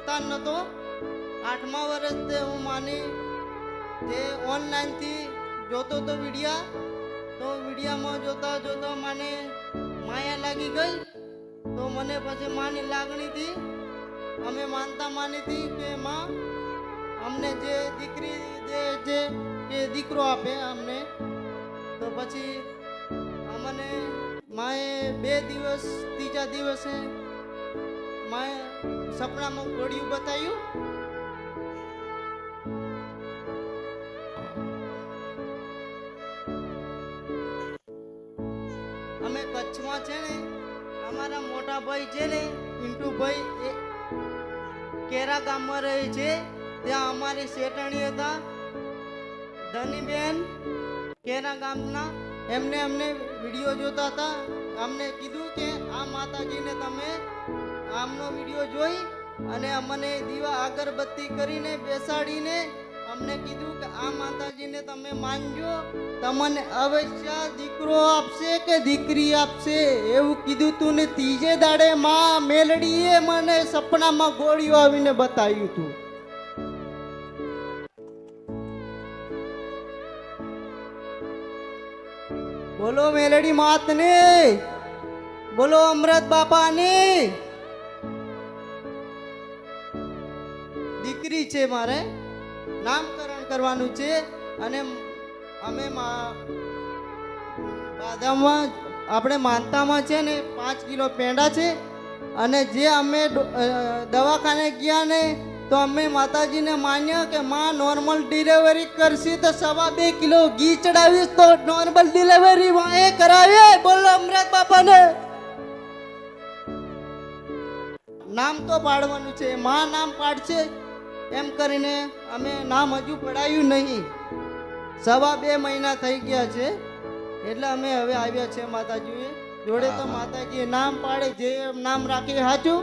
ઓળખતા નતો 8મા વર્ષે હું માની જે ઓનલાઈન થી જોતો તો વિડિયા તો વિડિયામાં જોતા જોતા મને માયા લાગી ગઈ તો મને પછી માની લાગણી થી અમે માનતા માની હતી કે માં અમને જે દીકરી જે કે દીકરો આપે અમને તો પછી અમને માએ 2 દિવસ ત્રીજા દિવસે માએ સપનામાં ઘોડિયું બતાવ્યું અમે કચ્છમાં છે ને અમારા મોટા ભાઈ છે ને પિન્ટુભાઈ એ કેરા ગામમાં રહે છે ત્યાં અમારી શેઠાણી હતા ધનીબેન કેરા ગામના એમને અમને વિડીયો જોતા હતા અમને કીધું કે આ માતાજીને તમે આમનો વિડીયો જોઈ અને અમને દીવા અગરબત્તી કરીને બેસાડીને અમને કીધું કે આ માતાજીને તમે માનજો તમને અવશ્ય દીકરો આપશે કે દીકરી આપશે એવું કીધું તું ને ત્રીજે દાડે માં મેલડીએ મને સપનામાં ગોળીઓ આવીને બતાવ્યું તું બોલો મેલડી માતને બોલો અમૃત બાપાની દીકરી છે મારે નામકરણ કરવાનું છે અને અમે બાદામમાં આપણે માનતામાં છે ને 5 કિલો પેંડા છે અને જે અમે દવાખાને ગયા ને તો અમે માતાજીને માન્યા કે માં નોર્મલ ડિલિવરી કરશી તો 2.5 કિલો ઘી ચડાવીશ તો નોર્મલ ડિલિવરી વાએ કરાવે બોલો અમૃત બાપાને નામ તો પાડવાનું છે માં નામ પાડશે એમ કરીને અમે નામ હજુ પડાયું નહીં 2.5 મહિના થઈ ગયા છે એટલે અમે હવે આવ્યા છે માતાજીએ જોડે તો માતાજીએ નામ પાડે જે નામ રાખે સાચું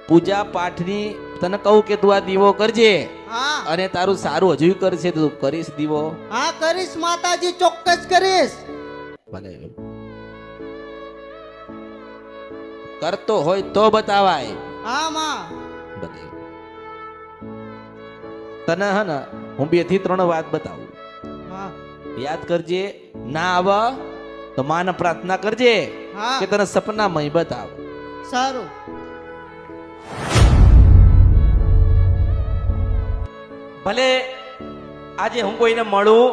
પૂજા પાઠની તને કહું કે તું આ દીવો કરજે હા અને તારું સારું હજુ કરશે તું કરીશ દીવો હા કરીશ માતાજી ચોક્કસ કરીશ ભલે કરતો હોય તો બતાવાય હા માં ભલે તને હે ને હું 2 થી 3 વાત બતાવું હા યાદ કરજે ના આવે તો માને પ્રાર્થના કરજે હા કે તને સપનામાં બતાવ સારું ભલે આજે હું કોઈને મળું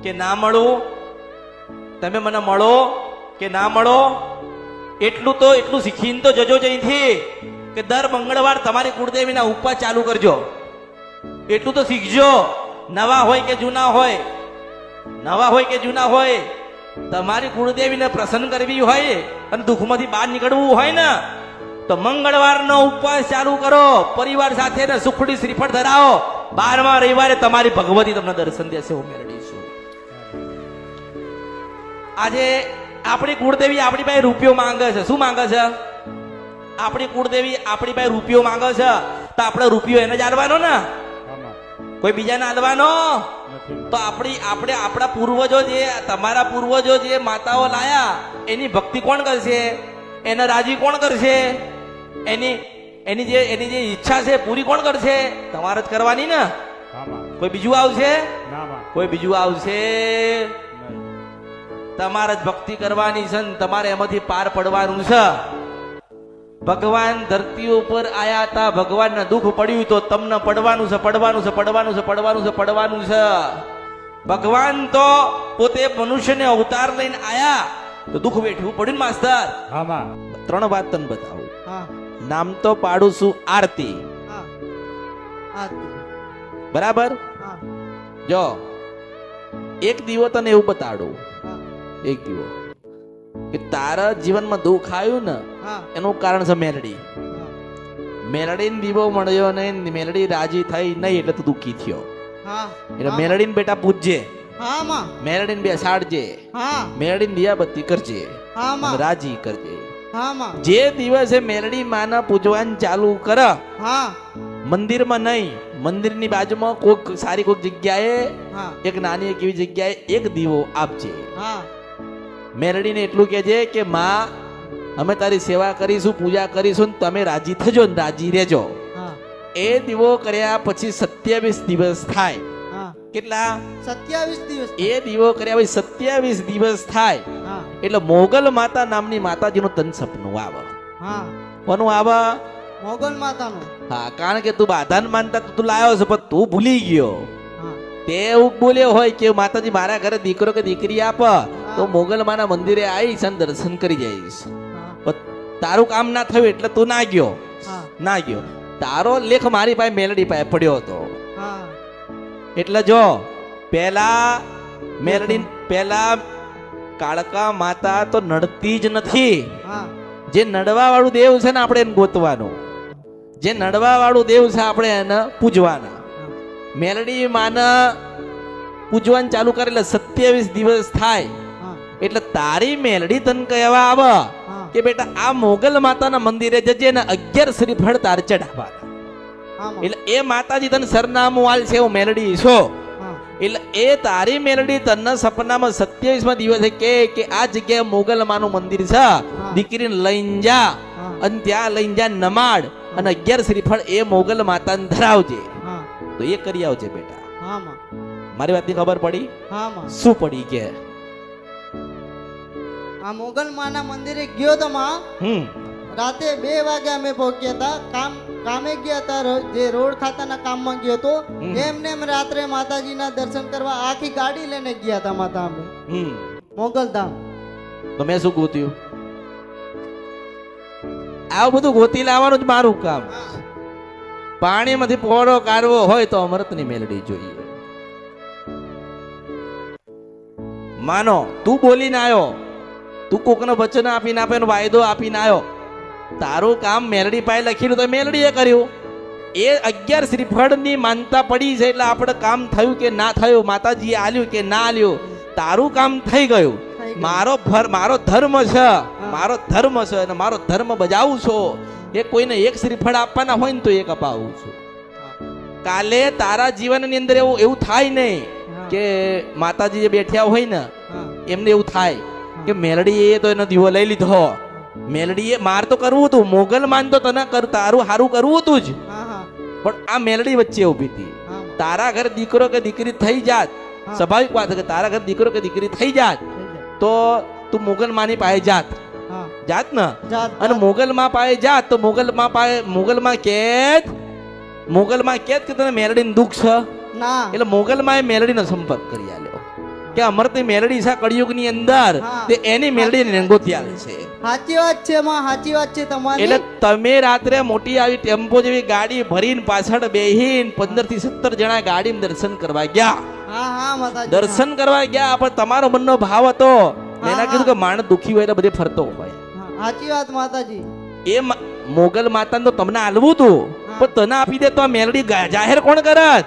કે ના મળું તમે મને મળો કે ના મળો એટલું શીખીને તો જજો જઈથી કે દર મંગળવાર તમારી કુળદેવીના ઉપવાસ ચાલુ કરજો એટલું તો શીખજો નવા હોય કે જૂના હોય તમારી કુળદેવીને પ્રસન્ન કરવી હોય અને દુઃખમાંથી બહાર નીકળવું હોય ને તો મંગળવારનો ઉપવાસ ચાલુ કરો પરિવાર સાથે ને સુખડી શ્રીફળ ધરાવો 12મા રવિવારે તમારી ભગવતી તમને દર્શન દેશે હું મેળવીશું આજે આપણી કુળદેવી આપણી પાસે રૂપિયો માંગે છે શું માંગે છે આપણી કુળદેવી આપણી પાસે રૂપિયો માંગે છે તો આપણે રૂપિયો એને જ આલવાનો ને કોઈ બીજાને આલવાનો તો આપણા પૂર્વજો જે તમારા પૂર્વજો જે માતાઓ લાયા એની ભક્તિ કોણ કરશે એને રાજી કોણ કરશે એની જે ઈચ્છા છે પૂરી કોણ કરશે તમારે જ કરવાની ને કોઈ બીજું આવશે તમારે જ ભક્તિ કરવાની છે તમારે એમાંથી પાર પડવાનું છે ભગવાન ધરતી ઉપર આયા હતા ભગવાનને દુઃખ પડ્યું તો તમને પડવાનું છે ભગવાન તો પોતે મનુષ્યને અવતાર લઈને આયા તો દુઃખ વેઠવું પડ્યું ને માસ્તર 3 વાત તને બતાવું નામ તો પાડું છું આરતી બરાબર જો એક દીવો તને એવું બતાડું એક દીવો કે તારા જીવનમાં દુઃખ આવ્યું ને એનું કારણ છે મેલડી દીવો મળ્યો નહીં મેલડી રાજી થઈ નહીં એટલે તું દુઃખી થયો એટલે મેલડી બેટા પૂજજે મેલડી બેસાડજે મેલડી દિયાબત્તી કરજે રાજી કરજે જે દિવસે મેલડી માને પૂજવાનું ચાલુ કર મંદિરમાં નહીં મંદિરની બાજુમાં કોઈક સારી કોઈક જગ્યાએ એક નાની એક એવી જગ્યાએ એક દીવો આપજે મેલડીને એટલું કહેજે કે માં અમે તારી સેવા કરીશું, પૂજા કરીશું ને તમે રાજી થજો ને રાજી રહેજો. હા એ દીવો કર્યા પછી 27 દિવસ થાય. હા કેટલા? 27 દિવસ. એ દીવો કર્યા પછી 27 દિવસ થાય હા એટલે મોગલ માતા નામની માતાજીનું તન સપનું આવે. હા કોનું આવે? મોગલ માતાનું. હા, કારણ કે તું બાધાન માનતા તું લાયો છે પણ તું ભૂલી ગયો. હા તે એવું બોલ્યો હોય કે માતાજી મારા ઘરે દીકરો કે દીકરી આપ તો મોગલ માના મંદિરે આવીશ અને દર્શન કરી જઈશ. હા પણ તારું કામ ના થયું એટલે તું ના ગયો. હા ના ગયો. તારો લેખ મારી પાસે મેલડી પાસે પડ્યો હતો. હા એટલે જો પેલા કાળકા માતા તો નડતી જ નથી. હા જે નડવા વાળું દેવ છે ને આપણે એને ગોતવાનું. જે નડવા વાળું દેવ છે આપણે એને પૂજવાના. મેલડી માને પૂજવાનું ચાલુ કરે એટલે 27 દિવસ થાય હા એટલે તારી મેલડી તને કહેવા આવે હા કે બેટા આ મોગલ માતાના મંદિરે જજે ને 11 શ્રીફળ તાર ચઢાવવાના. હા એટલે એ માતાજી તને સરનામું આલ છે એવું મેલડી છો. હા એટલે એ તારી મેલડી તને સપનામાં 27મા દિવસે કે આ જગ્યાએ મોગલ માનું મંદિર છે, દીકરીને લઈને જા હા અને ત્યાં લઈને જા નમાડ અને 11 શ્રીફળ એ મોગલ માતાને ધરાવજે. હા તો એ કરી આવજે બેટા. હા માં. મારી વાતની ખબર પડી? હા માં. શું પડી કે આ મોગલ માના મંદિરે ગયો તો માં. રાતે 2 વાગે અમે પહોંચ્યા હતા. કામે ગયા હતા, જે રોડ ખાતાના કામમાં ગયો તો એમને એમ રાત્રે માતાજીના દર્શન કરવા આખી ગાડી લઈને ગયા હતા માતા અમે મોગલ ધામ. તો મેં શું ગોત્યું? આવું બધું ગોતી લાવવાનું જ મારું કામ. પાણીમાંથી પોળો કાઢવો હોય તો અમૃતની મેલડી જોઈએ. માનો તું બોલીને આવ્યો, તું કોકને વચન આપીને આપે વાયદો આપીને આવ્યો, તારું કામ મેલડી પાસે લખેલું તો મેલડીએ કર્યું. એ 11 શ્રીફળની માનતા પડી છે એટલે આપણે કામ થયું કે ના થયું, માતાજીએ આલ્યું કે ના આલ્યું, તારું કામ થઈ ગયું. મારો ધર્મ છે, મારો ધર્મ છે અને મારો ધર્મ બજાવું છું. એ કોઈને 1 શ્રીફળ આપવાના હોય ને તો 1 અપાવું છું. કાલે તારા જીવનની અંદર એવું થાય નહીં કે માતાજી જે બેઠ્યા હોય ને એમને એવું થાય કે મેલડીએ તો એનો દીવો લઈ લીધો. મેલડીએ માર તો કરવું હતું, મોગલ માન તો તને તારું હારું કરવું હતું જ, પણ આ મેલડી વચ્ચે ઊભી હતી. તારા ઘર દીકરો કે દીકરી થઈ જાત, સ્વાભાવિક વાત છે કે તારા ઘર દીકરો કે દીકરી થઈ જાત તો તું મોગલ માની પાસે જાત ને, અને મોગલ માં પાસે જાત તો મોગલ માં કેત કે તને મેલડીને દુઃખ છે એટલે મોગલ માં મેલડીનો સંપર્ક કરી આલ્યો કે અમૃતની મેલડી છે કળિયુગની અંદર તે એની મેલડીને ગોતી આલે છે. સાચી વાત છે માં, સાચી વાત છે તમારી. એટલે તમે રાત્રે મોટી આવી ટેમ્પો જેવી ગાડી ભરીને પાછળ બેહીને 15 થી 17 જણા ગાડીમાં દર્શન કરવા ગયા. હા હા માતાજી, દર્શન કરવા ગયા પણ તમારો મનનો ભાવ હતો એના કીધું કે માણસ દુખી હોય એટલે બધે ફરતો હોય. સાચી વાત માતાજી. એ મોગલ માતાને તો તમને આલવું હતું પણ તને આપી દે તો આ મેલડી જાહેર કોણ કરત?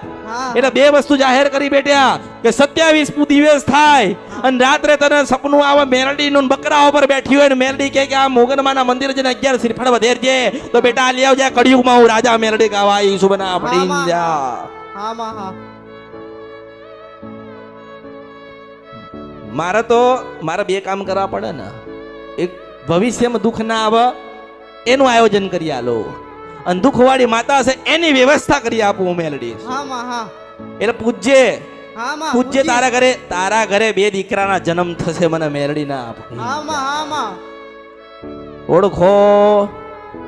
એટલે 2 વસ્તુ જાહેર કરી બેઠ્યા કે 27 દિવસ થાય અને રાત્રે તને સપનું આવે મેલડી નું બકરા ઉપર બેઠી હોય ને મેલડી કે આ મોગલમાના મંદિર જઈને 11 શ્રીફળ વધેરજે તો બેટા આ લઈ આવજે કળિયુગમાં હું રાજા મેલડી ગાવા ઈસુ બના આપડી જા. હા માં હા. મારે 2 કામ કરવા પડે ને. એક ભવિષ્યમાં દુઃખ ના આવે એનું આયોજન કરી આલો અને દુઃખવાળી માતા છે એની વ્યવસ્થા કરી આપું મેલડી. હા માં હા. એટલે પૂજ્ય હા માં પૂજ્ય તારા ઘરે 2 દીકરાના જન્મ થશે મને મેલડી ના આપે. હા માં હા માં. ઓળખો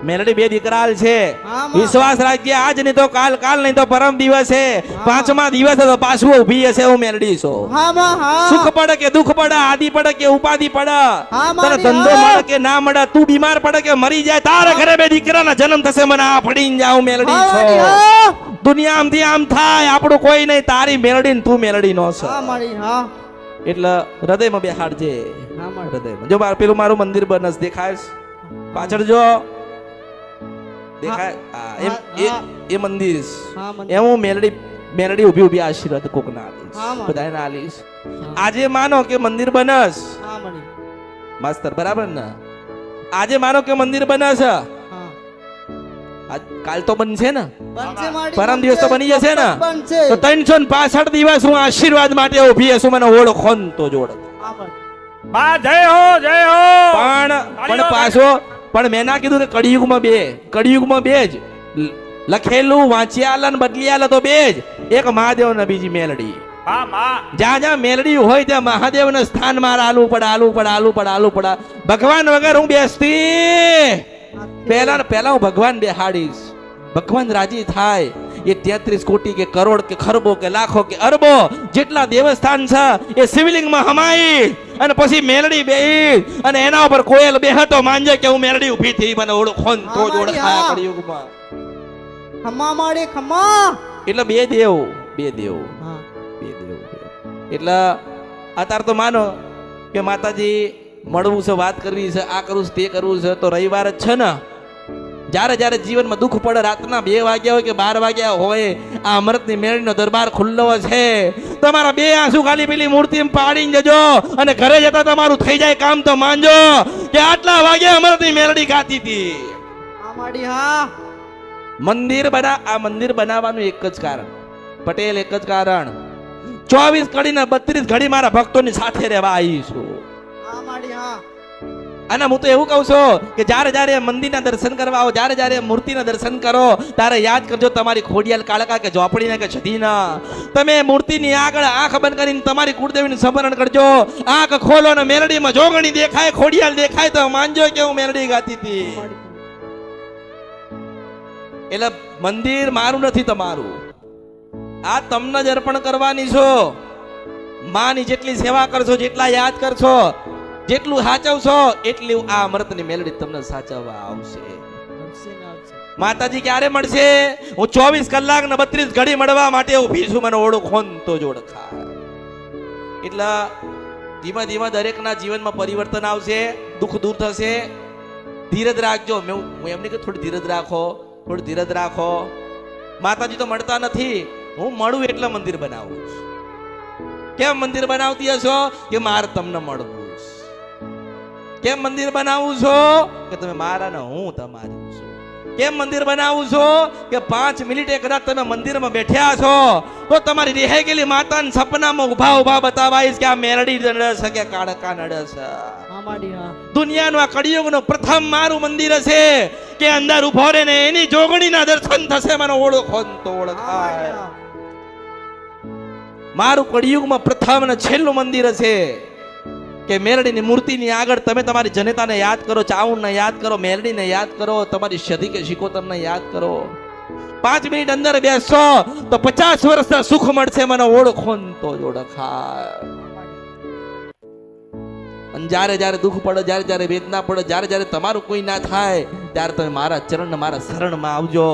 મેલડી 2 દીકરાલ છે. વિશ્વાસ રાખજે, આજ નહીં તો કાલ, કાલ નહીં તો પરમ દિવસે, 5મા દિવસે તો પાછું ઊભી હશે હું મેલડી છો. હા માં હા. સુખ પડે કે દુઃખ પડે, આદિ પડે કે ઉપાધિ પડે, હા તને ધંધો મળે કે ના મળે, તું બીમાર પડે કે મરી જાય, તારા ઘરે 2 દીકરાના જન્મ થશે મને આ ફડીને જાઉં મેલડી છો. દુનિયામાંથી આમ થાય આપણું કોઈ નહીં, તારી મેલડી ને તું મેલડી નો છો. એટલે હૃદયમાં બેહાડજે. હૃદયમાં જો પેલું મારું મંદિર બનસ દેખાય પાછળ જો દેખાય એ મંદિર એમ હું મેલડી ઊભી આશીર્વાદ કોકના આલીશ, બધાને આલીશ. આજે માનો કે મંદિર બનસ માસ્તર બરાબર ને, આજે માનો કે મંદિર બનસ, કાલ તો બનશે ને, પરમ દિવસ તો બની જશે ને, તો 365 દિવસ હું આશીર્વાદ માટે ઊભી હશું, મને ઓળખો તો જોડ. બા જય હો જય હો. પણ પાછો પણ મેં ના કીધું કે કળિયુગમાં બે જ લખેલું વાંચ્યા આલા ને બદલી આલા તો બે જ, એક મહાદેવ ને બીજી મેલડી. બા માં જ્યાં જ્યાં મેલડી હોય ત્યાં મહાદેવ ને સ્થાન મારે આલવું પડે. ભગવાન વગર હું બેસતી પહેલા હું ભગવાન બેહાડીશ. ભગવાન રાજી થાય એ 33 કોટી કે કરોડ કે ખરબો કે લાખો કે અરબો જેટલા દેવસ્થાન છે એ શિવલિંગમાં હમાઈ અને પછી મેલડી બેહી અને એના ઉપર કોયલ બેહતો માંજે કે હું મેલડી ઊભી થઈ મને ઓળખો ને તો જ ઓળખાય કળિયુગમાં. ખમા માડી ખમા. એટલે બે દેવ હા. એટલે અત્યારે તો માનો કે માતાજી મળવું છે, વાત કરવી છે, આ કરવું છે, તે કરવું છે તો રવિવાર જ છે ને. જ્યારે જીવનમાં દુઃખ પડે, રાતના 2 વાગ્યા હોય કે 12 વાગ્યા હોય, આ અમૃતની મેળીનો દરબાર ખુલ્લો છે. તમારા 2 આંસુ ખાલી પેલી મૂર્તિ પાડીને જજો અને ઘરે જતા તમારું થઈ જાય કામ તો માનજો કે આટલા વાગે અમૃતની મેલડી ગાતી હતી. હા માડી હા. આ મંદિર બનાવવાનું એક જ કારણ, પટેલ એક જ કારણ, 24 ઘડી ને 32 ઘડી મારા ભક્તોની સાથે રહેવા આવી છું. હા માડી હા. અને હું તો એવું કહું છું કે જ્યારે મંદિરના દર્શન કરવા આવો, જ્યારે મૂર્તિના દર્શન કરો ત્યારે યાદ કરજો તમારી ખોડિયાલ કાળકા કે ઝોપડીને કે છદીના. તમે મૂર્તિની આગળ આંખ બંધ કરીને તમારી કુળદેવીનું સ્મરણ કરજો. આંખ ખોલો ને મેલડીમાં જોગણી દેખાય, ખોડિયાલ દેખાય તો માનજો કે હું મેલડી ગાતી હતી. એટલે મંદિર મારું નથી, તમારું. આ તમને જ અર્પણ કરવાની છો. માની જેટલી સેવા કરશો, જેટલા યાદ કરશો, જેટલું સાચવશો એટલું આ અમૃતની મેલડી તમને સાચવવા આવશે. માતાજી ક્યારે મળશે? હું 24 કલાક ને 32 ઘડી મળવા માટે ઊભી છું, મને ઓળખો ને તો જ ઓળખાય. એટલે ધીમે ધીમે દરેકના જીવનમાં પરિવર્તન આવશે, દુઃખ દૂર થશે. ધીરજ રાખજો. હું એમ નહીં કે થોડી ધીરજ રાખો. માતાજી તો મળતા નથી, હું મળું એટલે મંદિર બનાવું છું. કેમ મંદિર બનાવતી હશો? કે મારે તમને મળવું. કેમ મંદિર બનાવું છો? કે તમે મારા ને હું તમારી છું. કેમ મંદિર બનાવું છો? કે 5 મિનિટ કદાચ તમે મંદિરમાં બેઠ્યા છો તો તમારી રહી ગયેલી માતાને સપનામાં ઉભા બતાવાઈશ કે આ મેલડી નડે છે કે કાળકા નડે છે. દુનિયાનું આ કળિયુગનું પ્રથમ મારું મંદિર હશે કે અંદર ઉભો રહે ને એની જોગણીના દર્શન થશે, મને ઓળખો તો ઓળખાય. મારું કળિયુગમાં પ્રથમ અને છેલ્લું મંદિર હશે કે મેલડીની મૂર્તિની આગળ તમે તમારી જનતાને યાદ કરો, ચાઉણને યાદ કરો, મેલડીને યાદ કરો, તમારી સધી કે શિકોતરને યાદ કરો. 5 મિનિટ અંદર બેસશો તો 50 વર્ષના સુખ મળશે, મને ઓળખો તો જ ઓળખાય. અને જ્યારે દુઃખ પડે, જ્યારે વેદના પડે, જ્યારે તમારું કોઈ ના થાય ત્યારે તમે મારા ચરણ, મારા શરણમાં આવજો.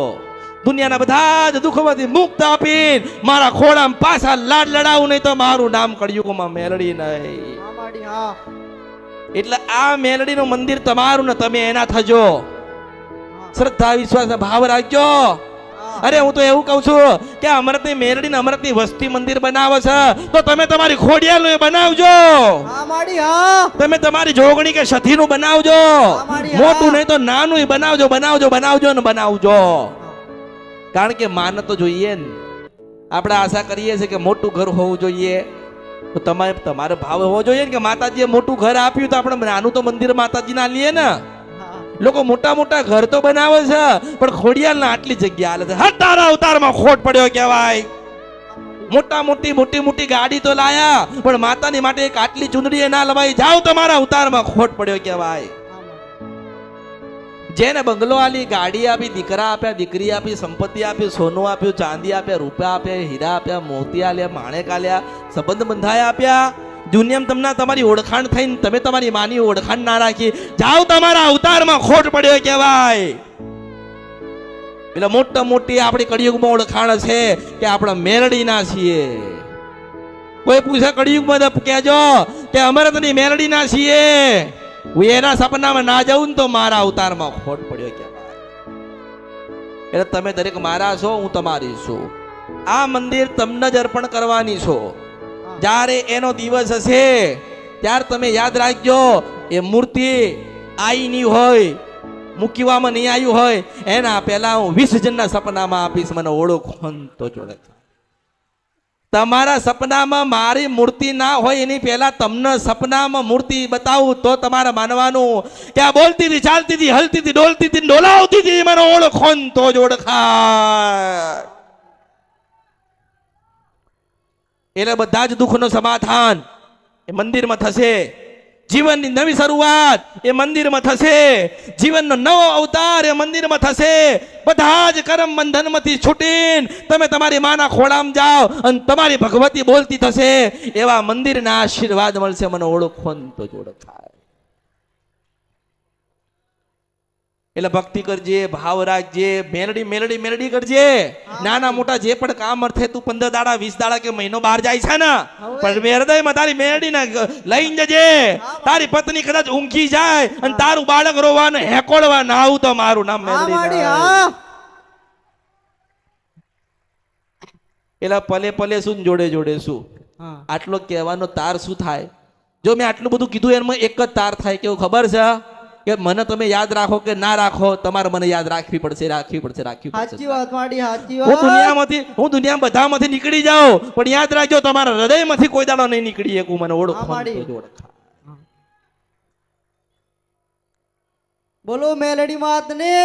દુનિયાના બધા જ દુઃખોમાંથી મુક્ત આપીને મારા ખોળામાં પાછા લાડ લડાવું, નહીં તો મારું નામ કળિયુગમાં મેલડી નહીં. એટલે આ મેલડીનું મંદિર તમારું ને તમે એના થજો. શ્રદ્ધા વિશ્વાસ ભાવ રાખજો. અરે હું તો એવું કહું છું કે અમૃતની મેલડીને અમૃતની વસ્તી મંદિર બનાવે છે તો તમે તમારી ખોડિયાલનું બનાવજો. તમે તમારી જોગણી કે સથીનું બનાવજો. મોટું નહીં તો નાનું બનાવજો. કારણ કે માન તો જોઈએ ને. આપણે આશા કરીએ છીએ કે મોટું ઘર હોવું જોઈએ, તો તમારે ભાવ હોવો જોઈએ ને કે માતાજીએ મોટું ઘર આપ્યું તો આપણે નાનું તો મંદિર માતાજી ના લઈએ ને. લોકો મોટા ઘર તો બનાવે છે પણ ખોડિયાલના આટલી જગ્યા હાલે છે. હા, તારા અવતારમાં ખોટ પડ્યો કહેવાય. મોટી ગાડી તો લાયા પણ માતાની માટે એક આટલી ચુંદડી ના લવાઈ. જાવ, તમારા અવતારમાં ખોટ પડ્યો કહેવાય. જેને બંગલો આલી, ગાડી આપી, દીકરા આપ્યા, દીકરી આપી, સંપત્તિ આપી, સોનું આપ્યું, ચાંદી આપ્યા, રૂપિયા આપ્યા, હીરા આપ્યા, મોતી આલ્યા, માણેક આલ્યા, સંબંધ બંધાયા આપ્યા. દુનિયામાં તમને તમારી ઓળખાણ થઈને તમે તમારી માની ઓળખાણ ના રાખી. જાઓ, તમારા અવતારમાં ખોટ પડ્યો કહેવાય. એટલે મોટી આપણી કળિયુગમાં ઓળખાણ છે કે આપણા મેલડીના છીએ. કોઈ પૂછે કળિયુગમાં કહેજો કે અમૃતની મેલડીના છીએ. હું એના સપનામાં ના જાઉં ને તો મારા અવતારમાં ખોટ પડ્યો કહેવાય. એટલે તમે દરેક મારા છો, હું તમારી છું. આ મંદિર તમને જ અર્પણ કરવાની છો. જ્યારે એનો દિવસ હશે ત્યારે તમે યાદ રાખજો, એ મૂર્તિ આઈ નહીં હોય, મૂકવામાં નહીં આવ્યું હોય, એના પહેલા હું 20 જણના સપનામાં આપીશ, મને ઓળખો તો જોડે. તમારા સપનામાં મારી મૂર્તિ ના હોય એની પહેલા તમને સપનામાં મૂર્તિ બતાવું તો તમારે માનવાનું કે આ બોલતી હતી, ચાલતી હતી, હલતી હતી, ડોલતી હતી, ડોલાવતી હતી, મને ઓળખો ને તો જ ઓળખાય. એટલે બધા જ દુઃખનો સમાધાન એ મંદિરમાં થશે. જીવનની નવી શરૂઆત એ મંદિરમાં થશે. જીવનનો નવો અવતાર એ મંદિરમાં થશે. બધા જ કર્મ બંધનમાંથી છૂટીને તમે તમારી માના ખોળામાં જાઓ અને તમારી ભગવતી બોલતી થશે. એવા મંદિરના આશીર્વાદ મળશે. મને ઓળખો ને તો જ ઓળખાય. એટલે ભક્તિ કરજે, ભાવ રાખજે, મેલડી મેલડી મેલડી કરજે. નાના મોટા જે પણ કામ અર્થે તું 15 દાડા 20 દાડા કે મહિનો બહાર જાય છે ને, પણ હૃદયમાં તારી મેલડી ને લઈને જજે. તારી પત્ની કદાચ ઊંઘી જાય અને તારું બાળક રોવા ને હેકોડવા ના આવું તો મારું નામ મેલડી ના. એટલે પલે પલે શું જોડે જોડે શું, આટલો કહેવાનો તાર શું થાય? જો મેં આટલું બધું કીધું એમાં એક જ તાર થાય, કેવું ખબર છે? કે મને તમે યાદ રાખો કે ના રાખો, તમારે મને યાદ રાખવી પડશે, રાખવી પડશે, રાખવી પડશે. સાચી વાત માડી, સાચી હું દુનિયા બધામાંથી નીકળી જાઉં, પણ યાદ રાખજો તમારા હૃદયમાંથી કોઈ દાડો નહીં નીકળી શકું. મને ઓળખો. બોલો મેલડી માત ને.